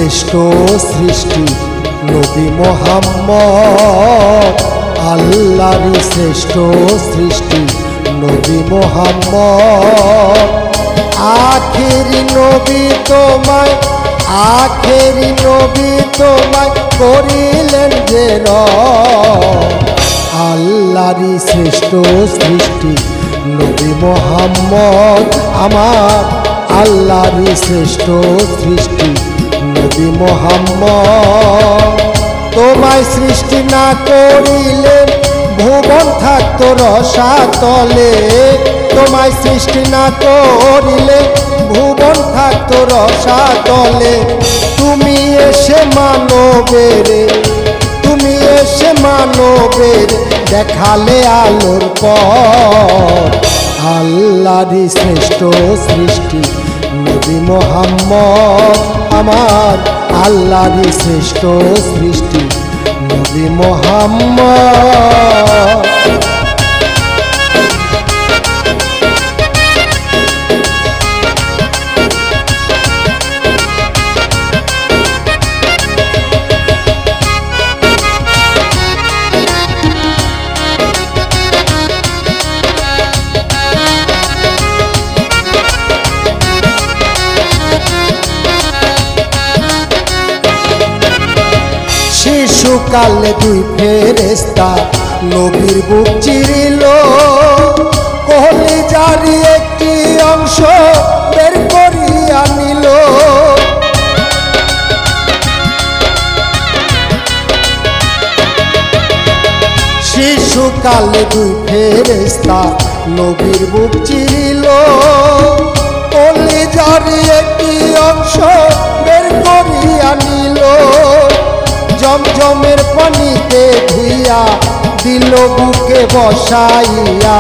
শ্রেষ্ঠ সৃষ্টি নবী মুহাম্মদ, আল্লাহরই শ্রেষ্ঠ সৃষ্টি নবী মুহাম্মদ। আখেরি নবী তোমায়, আখেরি নবী তোমায় করিলেন যে আল্লাহরই শ্রেষ্ঠ সৃষ্টি নবী মুহাম্মদ, আমার আল্লাহরই শ্রেষ্ঠ সৃষ্টি নবী মুহাম্মদ। তোমায় সৃষ্টি না করিলে ভুবন থাকতো রসাতলে, তোমায় সৃষ্টি না করিলে ভুবন থাকতো রসাতলে। তুমি এসে মানবের, তুমি এসে মানবের দেখালে আলোর পথ, আল্লাহরই শ্রেষ্ঠ সৃষ্টি নবী মুহাম্মদ, আমার আল্লাহরই শ্রেষ্ঠ সৃষ্টি নবী মুহাম্মদ। শিশুকালে দুই ফেরেশতা নবীর বুক চিরিল, কলিজারি একটি অংশ বের করিয়া নিল। শিশুকালে দুই ফেরেশতা নবীর বুক চিরিল, কলিজারি একটি অংশ বের করিয়া নিল। জমজমের পানিতে ধুইয়া দিল বুকে বসাইয়া,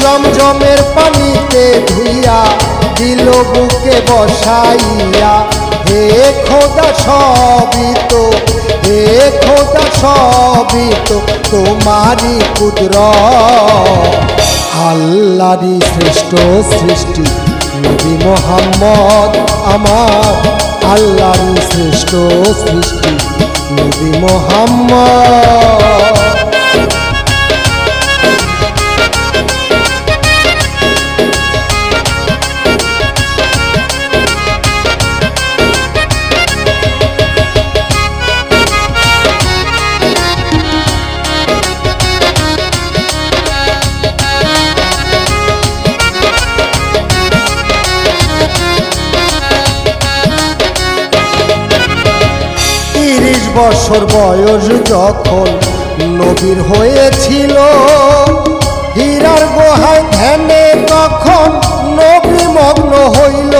জমজমের পানিতে ধুইয়া দিল বুকে বসাইয়া। হে খোদা সবই তো, হে খোদা সবই তো তোমারই কুদরত, আল্লাহরই শ্রেষ্ঠ সৃষ্টি নবী মুহাম্মদ, আমার আল্লাহরই শ্রেষ্ঠ সৃষ্টি নবী মুহাম্মদ। বছর বয়স যখন নবীর হয়েছিল, হীরার গুহায় ধ্যানে তখন নবী মগ্ন হইল।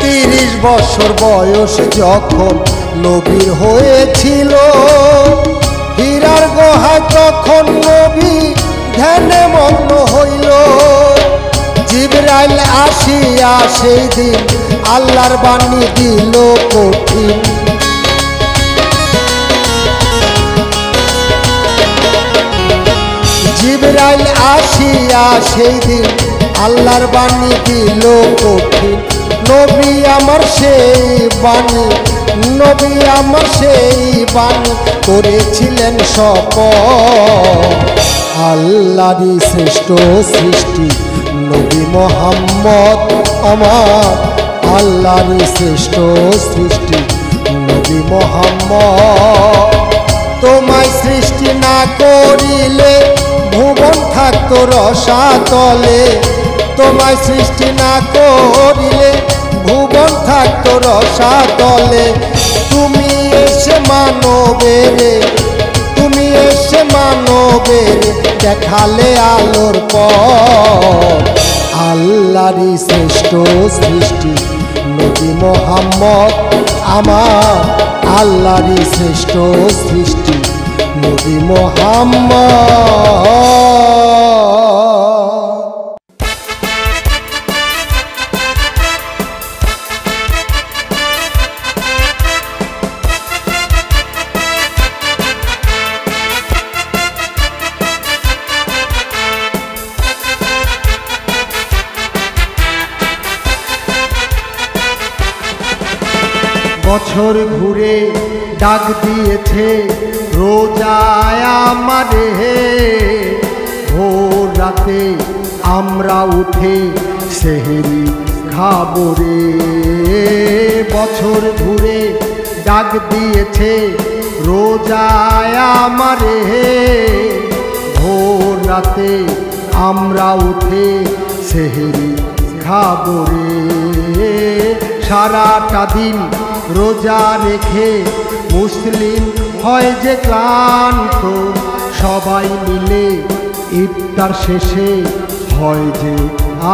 30 বছর বয়স যখন নবীর হয়েছিল, হীরার গুহায় তখন নবী ধ্যানে মগ্ন হইল। জিবরাইল আসিয়া সেই দিন আল্লাহর বাণী দিল কঠিন, জিবরাইল আসিয়া সেই দিন আল্লাহর বাণী দিল কঠিন। নবী আমার সেই বাণী, নবী আমার সেই বাণী করেছিলেন শপথ, আল্লাহরই শ্রেষ্ঠ সৃষ্টি নবী মুহাম্মদ, আমার আল্লাহরই শ্রেষ্ঠ সৃষ্টি নবী মুহাম্মদ। তোমায় সৃষ্টি না করিলে ভুবন থাকতো রসাতলে, তোমায় সৃষ্টি না করিলে ভুবন থাকতো রসাতলে। তুমি এসে মানবের, তুমি এসে মানবের দেখালে আলোর পথ, আল্লাহরই শ্রেষ্ঠ সৃষ্টি নবী মুহাম্মদ, আমার আল্লাহরই শ্রেষ্ঠ সৃষ্টি নবী মুহাম্মদ। বছর ঘুরে ডাক দিয়েছে রোজায় আমারে, ভোর রাতে আমরা উঠে সেহরি খাবো রে। বছর ঘুরে ডাক দিয়েছে রোজায় আমারে, ভোর রাতে আমরা উঠে সেহরি খাবো রে। সারাটা দিন রোজা রেখে মুসলিম হয় যে ক্লান্ত, সবাই মিলে ইফতার শেষে হয় যে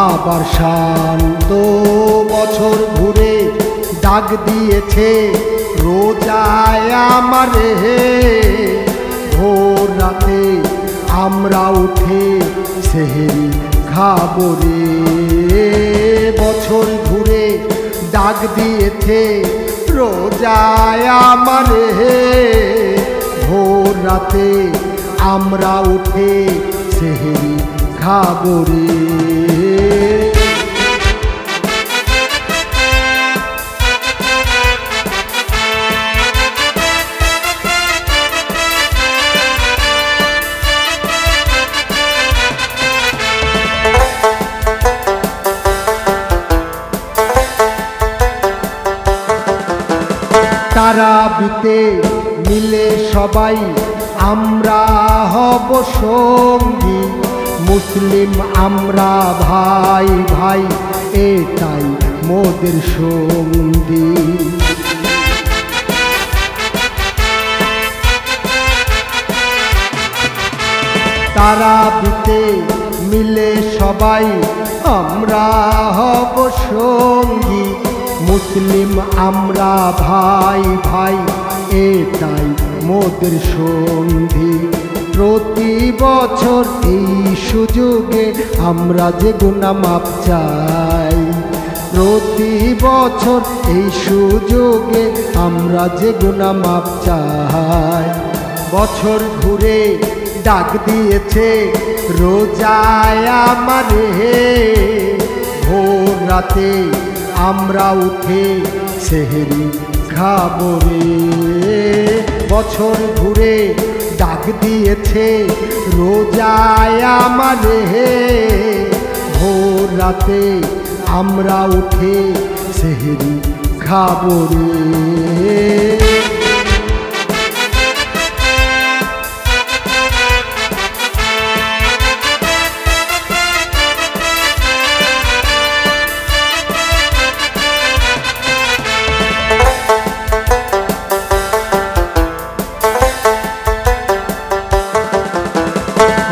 আবার শান্ত। বছর ঘুরে ডাক দিয়েছে রোজায় আমারে, ভোর রাতে আমরা উঠে সেহরি খাবো রে। বছর ঘুরে ডাক দিয়েছে রোজায় আমারে, ভোর রাতে আমরা উঠে সেহরি খাবো রে। তারাবিতে মিলে সবাই আমরা হব সঙ্গী, মুসলিম আমরা ভাই ভাই এটাই মোদের সঙ্গী। তারাবিতে মিলে সবাই আমরা হব সঙ্গী, মুসলিম আমরা ভাই ভাই এটাই মোদের সন্ধি। প্রতি বছর এই সুযোগে আমরা যে গুনাহ মাপ চাই, প্রতি বছর এই সুযোগে আমরা যে গুনাহ মাপ চাই। বছর ঘুরে ডাক দিয়েছে রোজায় আমারে, ভোর রাতে আমরা উঠে সেহরি খাবো রে। বছর ঘুরে ডাক দিয়েছে রোজায় আমারে, ভোর রাতে আমরা উঠে সেহরি খাবো রে।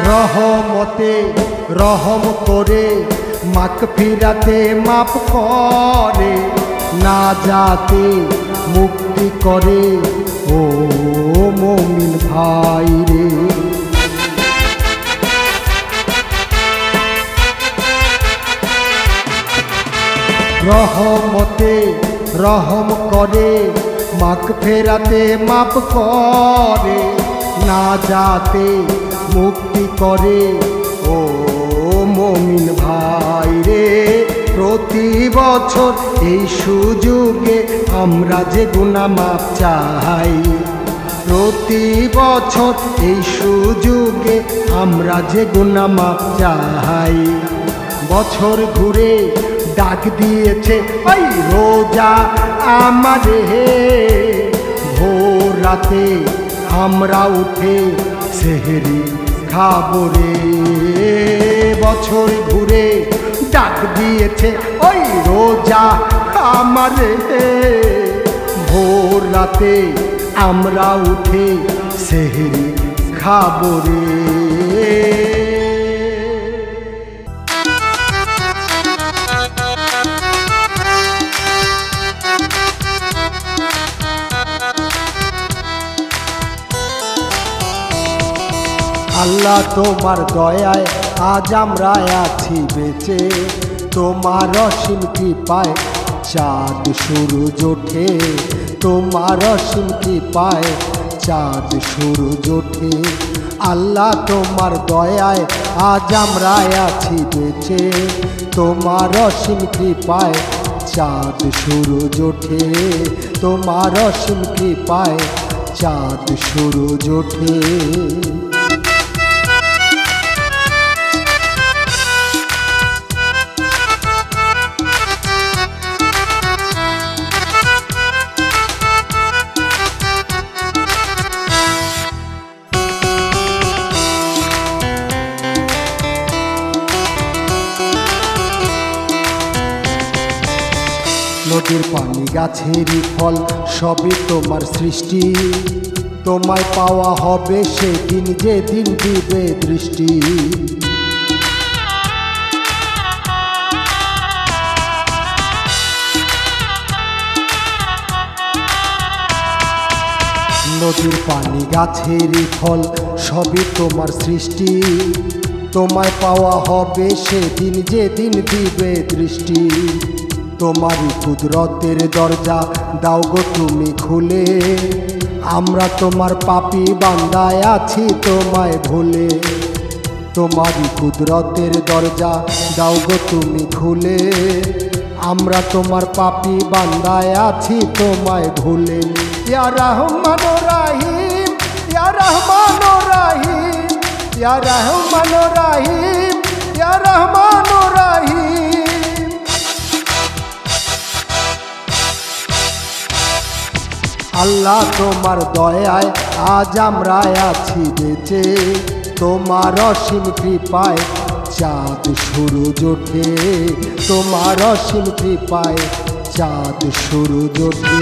রহমতে রহম করে মাগফিরাতে মাফ করে, নাজাতে মুক্তি করে ও মুমিন ভাই রে। রহমতে রহম করে মাগফিরাতে মাফ করে, নাজাতে মুক্তি করে ও মুমিন ভাই রে। প্রতি বছর এই সুযোগে আমরা যে গুনাহ মাপ চাই, প্রতি বছর এই সুযোগে আমরা যে গুনাহ মাপ চাই। বছর ঘুরে ডাক দিয়েছে ওই রোজা আমারে, ভোর রাতে আমরা উঠে সেহরি খাবো রে। বছর ঘুরে ডাক দিয়েছে ওই রোজা আমারে, ভোর রাতে আমরা উঠে সেহরি খাবো রে। আল্লাহ তোমার দয়ায় আজ আমরা আছি বেঁচে, তোমার অসীম কৃপায় চাঁদ সূরজ ওঠে, তোমার অসীম কৃপায় চাঁদ সূরজ ওঠে। আল্লাহ তোমার দয়ায় আজ আমরা আছি বেঁচে, তোমার অসীম কৃপায় চাঁদ সূরজ ওঠে তোমার অসীম কৃপায়, চাঁদ সূরজ ওঠে। নদীর পানি গাছেরই ফল সবই তোমার সৃষ্টি, তোমায় পাওয়া হবে সেদিন যেদিন দিবে দৃষ্টি। নদীর পানি গাছেরই ফল সবই তোমার সৃষ্টি, তোমায় পাওয়া হবে সেদিন যেদিন দিবে দৃষ্টি। তোমারই কুদরতের দরজা দাও গো তুমি খুলে, আমরা তোমার পাপী বান্দায় আছি তোমায় ভুলে। তোমারই কুদরতের দরজা দাও গো তুমি খুলে, আমরা তোমার পাপী বান্দায় আছি তোমায় ভুলে। ইয়া রহমান রাহিম, ইয়া রহমান রাহিম, ইয়া রহমান রাহিম, ইয়া রহমান রাহিম। আল্লাহ তোমার দয়ায় আজ আমরা আছি বেঁচে, তোমার অসীম কৃপায় চাঁদ সূরজ ওঠে, তোমার অসীম কৃপায় চাঁদ সূরজ ওঠে।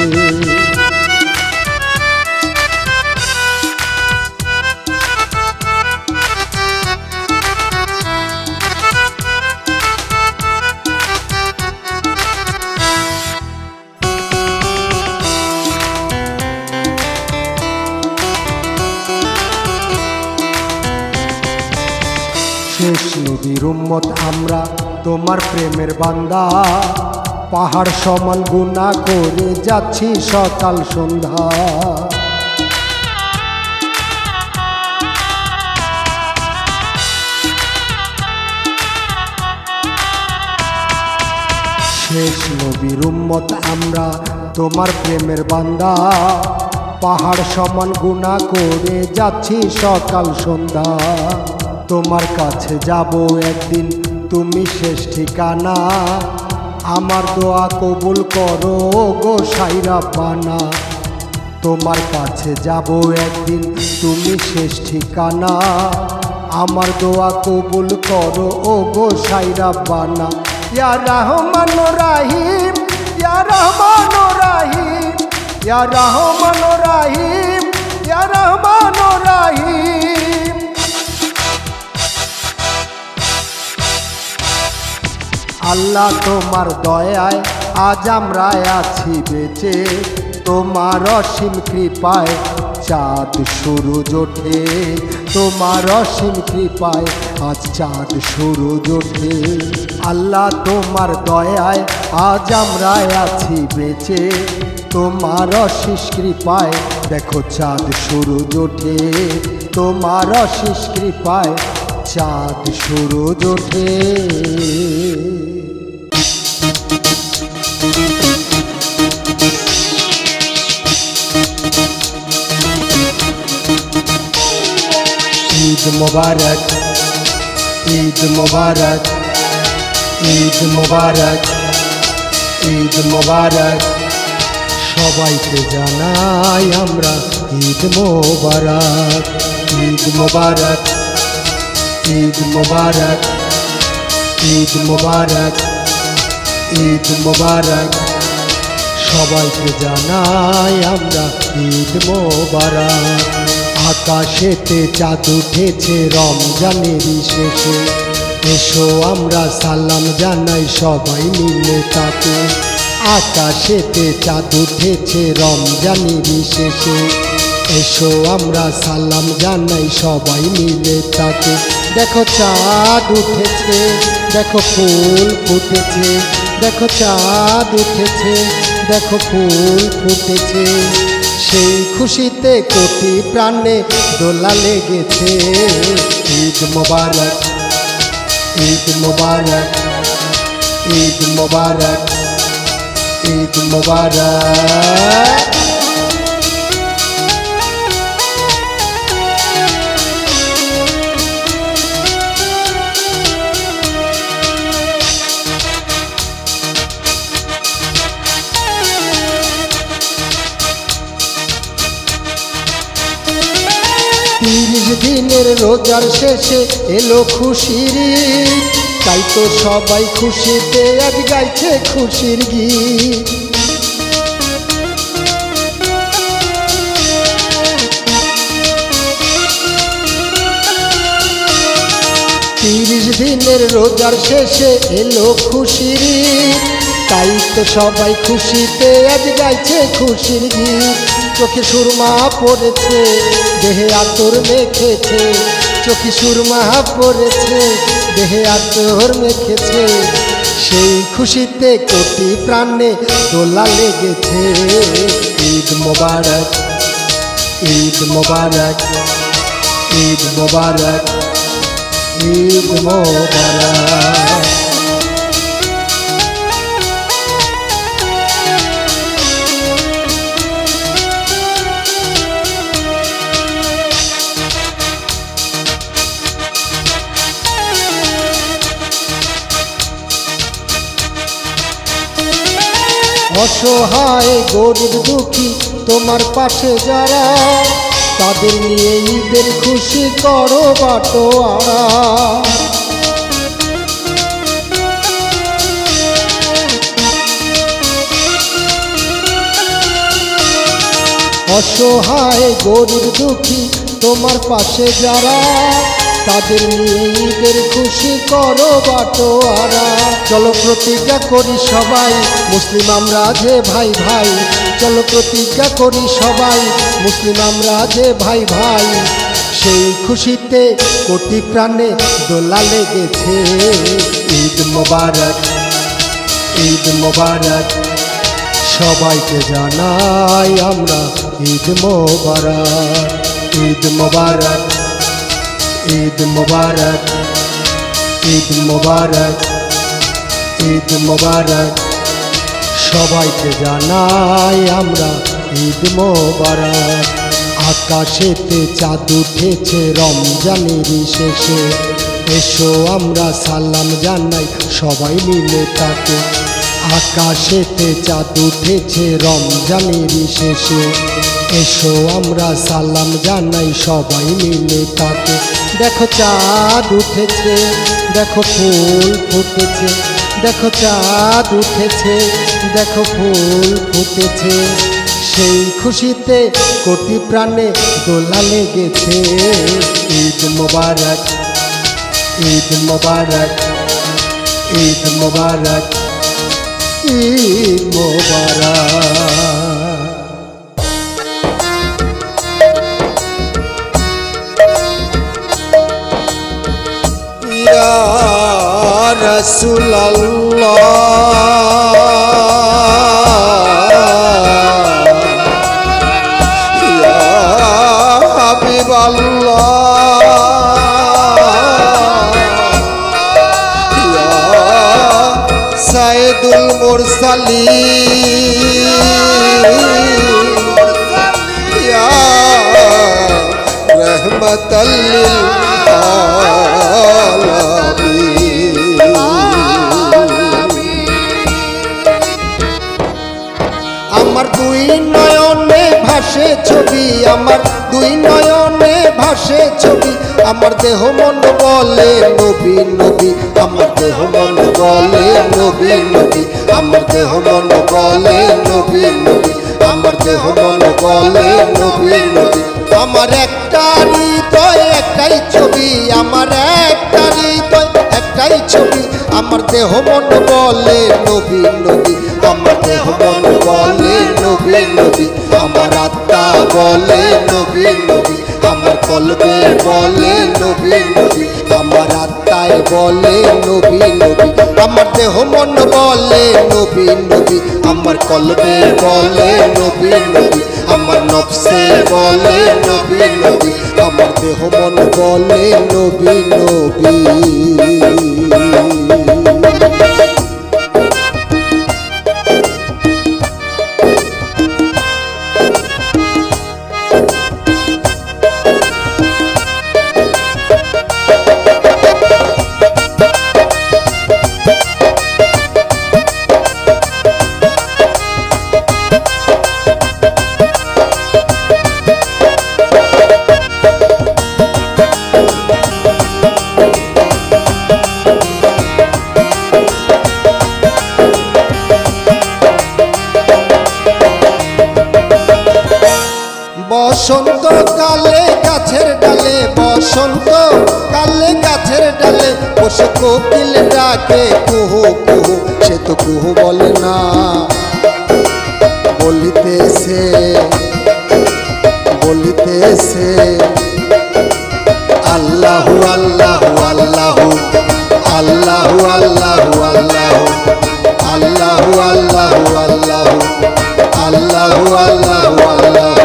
শেষ নবীর উম্মত আমরা তোমার প্রেমের বান্দা, পাহাড় সমান গুনাহ করে যাচ্ছি সকাল সন্ধ্যা। শেষ নবীর উম্মত আমরা তোমার প্রেমের বান্দা, পাহাড় সমান গুনাহ করে যাচ্ছি সকাল সন্ধ্যা। তোমার কাছে যাব একদিন তুমি শেষ ঠিকানা, আমার দোয়া কবুল করো গো সাইরা পানা। তোমার কাছে যাব একদিন তুমি শেষ ঠিকানা, আমার দোয়া কবুল করো ও গো সাইরা পানা। ইয়া রহমান রাহিম, ইয়া রহমান রাহিম, ইয়া রহমান রাহিম, ইয়া রহমান রাহিম। আল্লাহ তোমার দয়ায় আজ আমরা আছি বেঁচে, তোমার অসীম কৃপায় চাঁদ সূরজ ওঠে, তোমার অসীম কৃপায় আজ চাঁদ সূরজ ওঠে। আল্লাহ তোমার দয়ায় আজ আমরা আছি বেঁচে, তোমার অশেষ কৃপায় দেখো চাঁদ সূরজ ওঠে, তোমার অশেষ কৃপায় চাঁদ সূরজ ওঠে। ঈদ মোবারক, ঈদ মোবারক, ঈদ মোবারক, ঈদ মোবারক। সবাইকে জানাই আমরা ঈদ মোবারক, ঈদ মোবারক, ঈদ মোবারক, ঈদ মোবারক, ঈদ মোবারক। সবাইকে জানাই আমরা ঈদ মোবারক। আকাশেতে চাঁদ উঠেছে রমজানেরই শেষে, এসো আমরা সালাম জানাই সবাই মিলে তাকে। আকাশেতে চাঁদ উঠেছে রমজানেরই শেষে, এসো আমরা সালাম জানাই সবাই মিলে তাকে। দেখো চাঁদ উঠেছে, দেখো ফুল ফুটেছে, দেখো চাঁদ উঠেছে, দেখো ফুল ফুটেছে। সেই খুশিতে কোটি প্রাণে দোলা লেগেছে। ঈদ মোবারক, ঈদ মোবারক, ঈদ মোবারক, ঈদ মোবারক। দিনের রোজার শেষে এলো খুশির ঈদ, তাই তো সবাই খুশিতে আজ গাইছে খুশির গীত। 30 দিনের রোজার শেষে এলো খুশির ঈদ, তাই তো সবাই খুশিতে আজ গাইছে খুশির গীত। চোখে সুরমা পড়েছে, দেহে আতর মেখেছে, চোখে সুরমা পড়েছে, দেহে আতর মেখেছে, সেই খুশিতে কোটি প্রাণে দোলা লেগেছে। ঈদ মোবারক, ঈদ মোবারক, ঈদ মোবারক, ঈদ মোবারক। অসহায় গরিব দুঃখী তোমার পাশে যারা, তাদের নিয়ে ঈদের খুশি করো বাটোয়ারা। অসহায় গরিব দুঃখী তোমার পাশে যারা, তাদের নিয়ে ঈদের খুশি করো বাটোয়ারা। চলো প্রতিজ্ঞা করি সবাই মুসলিম আমরা যে ভাই ভাই, চলো প্রতিজ্ঞা করি সবাই মুসলিম আমরা যে ভাই ভাই, সেই খুশিতে কোটি প্রাণে দোলা লেগেছে। ঈদ মোবারক, ঈদ মোবারক, সবাইকে জানাই আমরা ঈদ মোবারক। ঈদ মোবারক, ঈদ মোবারক, ঈদ মোবারক, ঈদ মোবারক, সবাইকে জানাই আমরা ঈদ মোবারক। আকাশেতে চাঁদ উঠেছে রমজানের শেষে, এসো আমরা সালাম জানাই সবাই মিলে তাকে। আকাশেতে চাঁদ উঠেছে রমজানের শেষে, এসো আমরা সালাম জানাই সবাই মিলে তাকে। দেখো চাঁদ উঠেছে, দেখো ফুল ফুটেছে, দেখো চাঁদ উঠেছে, দেখো ফুল ফুটেছে, সেই খুশিতে কোটি প্রাণে দোলা লেগেছে। ঈদ মোবারক, ঈদ মোবারক, ঈদ মোবারক, ঈদ মোবারক। ইয়া রাসূলুল্লাহ, ইয়া হাবিবাল্লাহ, ইয়া সাইয়্যিদুল মুরসালিন, ইয়া রাহমাতাল লিল আমার দুই নয়নে ভাসে ছবি, আমার দুই নয়নে ভাসে ছবি, আমার দেহ মন বলে নবী নবী, আমার দেহ মন বলে নবী নবী, আমার দেহ মন বলে নবী নবী, আমার দেহ মন বলে নবী নবী। আমার একটা হৃদয় একটাই ছবি, আমার একটা হৃদয় একটাই ছবি, আমার দেহ মন বলে নবী নবী, আমার দেহ মন বলে নবী নবী, আমার আত্মা বলে নবী নবী, আমার কলবে বলে নবী নবী, আমার আত্মায় বলে নবী নবী, আমার দেহ মন বলে নবী নবী, আমার কলবে বলে নবী নবী, আমার নফসে বলে নবী নবী, আমার দেহ মন বলে নবী নবী। বসন্ত কালে গাছের ডালে, বসন্ত কালে গাছের ডালে বসে কোকিল ডাকে কুহু কুহু, সে তো কুহু বলে না, বলিতেছে বলিতেছে আল্লাহু আল্লাহু আল্লাহু আল্লাহু আল্লাহু আল্লাহু আল্লাহু আল্লাহু আল্লাহু আল্লাহু আল্লাহু আল্লাহু।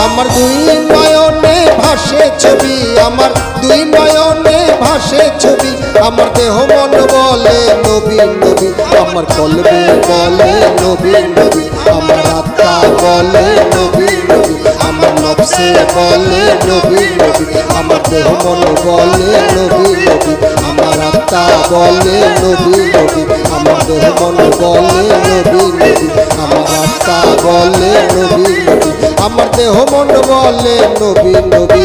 আমার দুই নয়নে ভাসে ছবি, আমার দুই নয়নে ভাসে ছবি, আমার দেহ মন বলে নবী নবী, আমার কলবে বলে নবী নবী, আমার আত্মা বলে নবী নবী, আমার নফসে বলে নবী নবী, আমার দেহ মন বলে নবী নবী, আমার আত্মা বলে নবী নবী, আমার দেহ মন বলে নবী নবী, আমার আত্মা বলে নবী নবী, আমার দেহ মন বলে নবী নবী।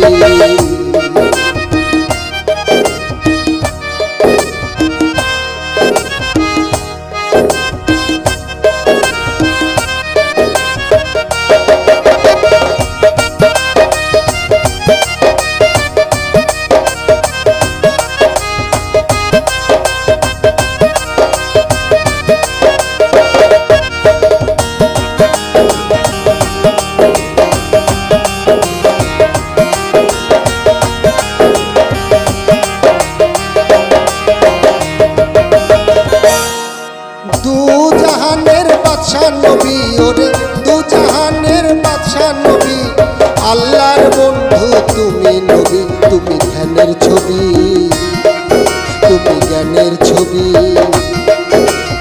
নবী ওরে দু জাহানের বাদশা নবী, আল্লাহর বন্ধু তুমি নবী, তুমি ধ্যানের ছবি, তুমি জ্ঞানের ছবি,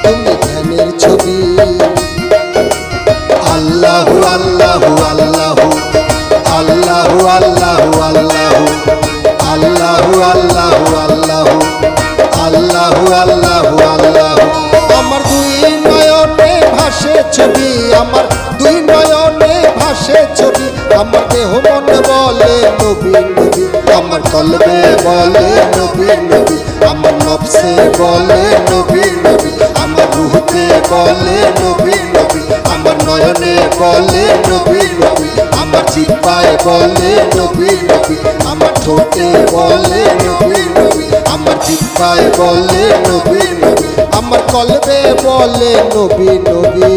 তুমি ধ্যানের ছবি। আল্লাহু আল্লাহু আল্লাহু আল্লাহু আল্লাহু আল্লাহু আল্লাহু আল্লাহু আল্লাহু আল্লাহু আল্লাহু আল্লাহু। আমার দুই নয়নে ভাসে ছবি, আমার দুই নয়নে ভাসে ছবি, আমার দেহ মন বলে নবী নবী, আমার কলবে বলে নবী নবী, আমার নফসে বলে নবী নবী, আমার রুহতে বলে নবী নবী, আমার নয়নে বলে নবী নবী, আমার জিহ্বায় বলে নবী নবী, আমার ঠোঁটে বলে নবী নবী, আমার জিহ্বায় বলে নবী নবী, আমার কলবে বলে নবী নবী।